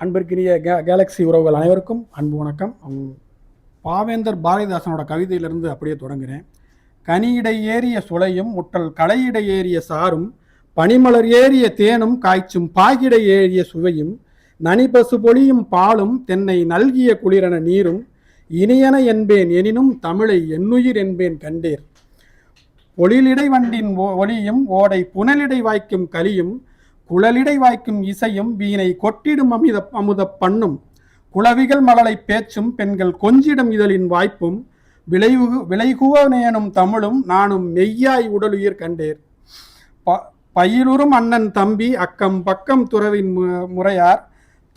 அன்பிற்கினிய கேலக்ஸி உறவுகள் அனைவருக்கும் அன்பு வணக்கம். பாவேந்தர் பாரதிதாசனோட கவிதையிலிருந்து அப்படியே தொடங்குகிறேன். கனியிடை ஏறிய சுளையும் முட்டல் களையிடை ஏறிய சாரும் பனிமலர் ஏறிய தேனும் காய்ச்சும் பாகிடை ஏறிய சுவையும் நனிபசு பொழியும் பாலும் தென்னை நல்கிய குளிரன நீரும் இனியன என்பேன் எனினும் தமிழை என்னுயிர் என்பேன் கண்டேர். ஒளிலிடை வண்டின் ஒளியும் ஓடை புனலிடை வாய்க்கும் கலியும் குழலிடை வாய்க்கும் இசையும் வீணை கொட்டிடும் அமுத பண்ணும் குளவிகள் மலலை பேச்சும் பெண்கள் கொஞ்சிடும் இதழின் வாய்ப்பும் விளைகுவனேனும் தமிழும் நானும் மெய்யாய் உடலுயிர் கண்டேர். பயிலுறும் அண்ணன் தம்பி அக்கம் பக்கம் துறவின் முறையார்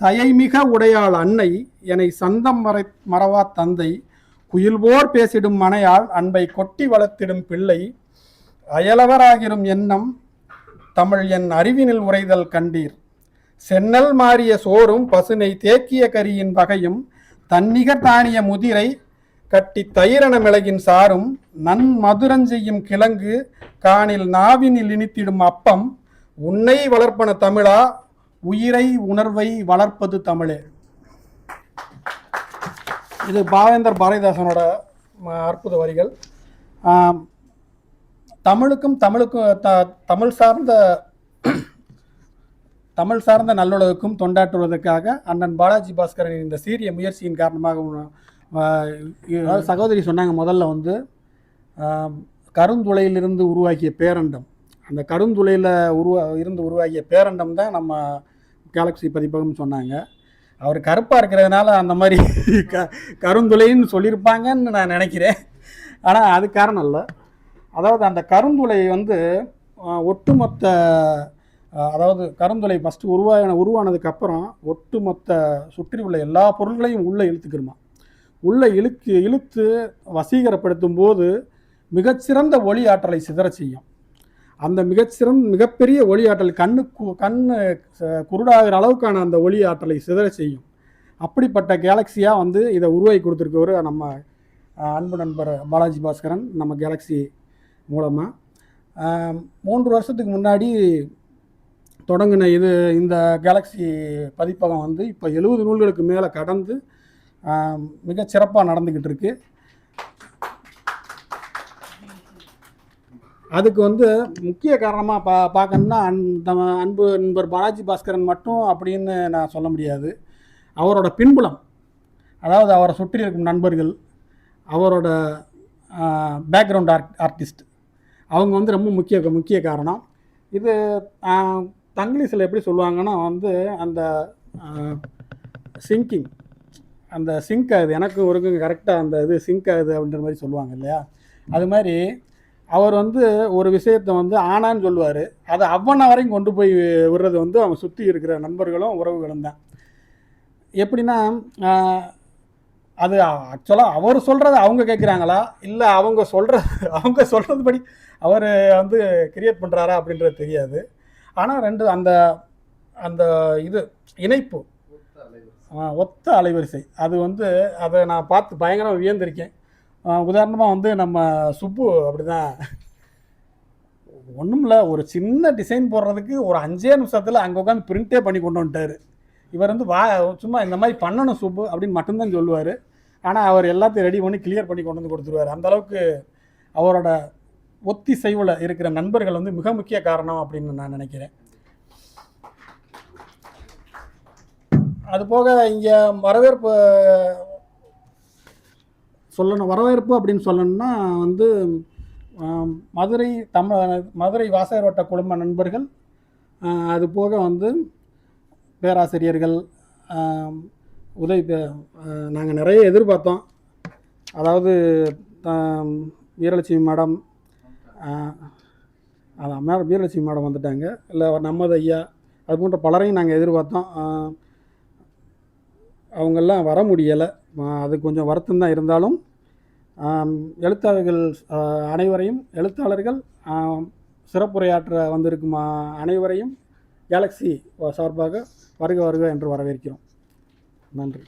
தயைமிக உடையாள் அன்னை என சந்தம் மறவா தந்தை குயில்போர் பேசிடும் மனையால் அன்பை கொட்டி வளர்த்திடும் பிள்ளை அயலவராகிரும் எண்ணம் தமிழ் என் அறிவினில் உரைதல் கண்டீர். சென்னல் மாறிய சோறும் பசுனை தேக்கிய கரியின் வகையும் தன்னிகர் தானிய முதிரை கட்டி தயிரன மிளகின் சாரும் நன் மதுரஞ்செய்யும் கிழங்கு காணில் நாவினில் இனித்திடும் அப்பம் உன்னை வளர்ப்பன தமிழா உயிரை உணர்வை வளர்ப்பது தமிழே. இது பாவேந்தர் பாரதிதாசனோட அற்புத வரிகள். தமிழுக்கும் தமிழ் சார்ந்த நல்லுலகுக்கும் தொண்டாற்றுவதற்காக அண்ணன் பாலாஜி பாஸ்கரன் இந்த சீரிய முயற்சியின் காரணமாக சகோதரி சொன்னாங்க. முதல்ல கருந்துளையிலிருந்து உருவாக்கிய பேரண்டம், அந்த கருந்துளையில் உருவாகிய பேரண்டம் தான் நம்ம கேலக்ஸி பதிப்பகம் சொன்னாங்க. அவர் கருப்பாக இருக்கிறதுனால அந்த மாதிரி கருந்துளைன்னு சொல்லியிருப்பாங்கன்னு நான் நினைக்கிறேன். ஆனால் அது காரணம் இல்லை. அதாவது அந்த கருந்துளை ஒட்டுமொத்த, அதாவது கருந்துளை ஃபஸ்ட்டு உருவானதுக்கப்புறம் ஒட்டுமொத்த சுற்றி உள்ள எல்லா பொருள்களையும் உள்ளே இழுத்துக்கிறோமா. உள்ளே இழுத்து வசீகரப்படுத்தும் போது மிகச்சிறந்த ஒளி ஆற்றலை சிதற செய்யும். அந்த மிகப்பெரிய ஒளி ஆற்றல் கண்ணு குருடாகிற அளவுக்கான அந்த ஒளி ஆற்றலை சிதற செய்யும். அப்படிப்பட்ட கேலக்ஸியாக இதை உருவாக்கி கொடுத்துருக்கவர் நம்ம அன்பு நண்பர் பாலாஜி பாஸ்கரன் நம்ம கேலக்ஸி மூலமாக. 3 வருஷத்துக்கு முன்னாடி தொடங்கின இந்த கேலக்ஸி பதிப்பகம் இப்போ 70 நூல்களுக்கு மேலே கடந்து மிகச்சிறப்பாக நடந்துக்கிட்டு இருக்கு. அதுக்கு முக்கிய காரணமாக பார்க்கணுன்னா அன்பு நண்பர் பாலாஜி பாஸ்கரன் மட்டும் அப்படின்னு நான் சொல்ல முடியாது. அவரோட பின்புலம், அதாவது அவரை சுற்றி இருக்கும் நண்பர்கள், அவரோட பேக்ரவுண்ட் ஆர்டிஸ்ட், அவங்க ரொம்ப முக்கிய காரணம். இது தங்கிலீஷில் எப்படி சொல்லுவாங்கன்னா அந்த சிங்கிங், அந்த சிங்க் ஆகுது, எனக்கு ஒரு கரெக்டாக அந்த இது சிங்க் ஆகுது அப்படின்ற மாதிரி சொல்லுவாங்க இல்லையா. அது மாதிரி அவர் ஒரு விஷயத்தை ஆனான்னு சொல்லுவார், அதை அவ்வளோ வரைக்கும் கொண்டு போய் விடுறது அவங்க சுற்றி இருக்கிற நண்பர்களும் உறவுகளும் தான். எப்படின்னா அது ஆக்சுவலாக அவர் சொல்கிறத அவங்க கேட்குறாங்களா, இல்லை அவங்க சொல்கிறதுபடி அவர் கிரியேட் பண்ணுறாரா அப்படின்றது தெரியாது. ஆனால் அந்த அந்த இது இணைப்பு, ஒத்த அலைவரிசை, அது அதை நான் பார்த்து பயங்கரமாக வியந்திருக்கேன். உதாரணமாக நம்ம சுப்பு அப்படி தான், ஒன்றும் இல்லை, ஒரு சின்ன டிசைன் போடுறதுக்கு ஒரு 5 நிமிஷத்தில் அங்கே உட்காந்து பிரிண்டே பண்ணி கொண்டு வந்துட்டார். இவர் சும்மா இந்த மாதிரி பண்ணணும் சுப்பு அப்படின்னு மட்டும்தான் சொல்லுவார். ஆனால் அவர் எல்லாத்தையும் ரெடி பண்ணி கிளியர் பண்ணி கொண்டு கொடுத்துருவார். அந்தளவுக்கு அவரோட ஒத்திசைவில் இருக்கிற நண்பர்கள் மிக முக்கிய காரணம் அப்படின்னு நான் நினைக்கிறேன். அதுபோக இங்கே வரவேற்பு அப்படின்னு சொல்லணும்னா மதுரை வாசகர் வட்ட குழும நண்பர்கள், அது போக பேராசிரியர்கள், நாங்கள் நிறைய எதிர்பார்த்தோம். அதாவது வீரலட்சுமி மேடம், வீரலட்சுமி மேடம் வந்துட்டாங்க, இல்லை நம்மது ஐயா, அது போன்ற பலரையும் நாங்கள் எதிர்பார்த்தோம். அவங்கெல்லாம் வர முடியலை, அது கொஞ்சம் வருத்தம் தான். இருந்தாலும் எழுத்தாளர்கள் சிறப்புரையாற்ற வந்திருக்கும் அனைவரையும் கேலக்ஸி சார்பாக வருக வருக என்று வரவேற்கிறோம். நன்றி.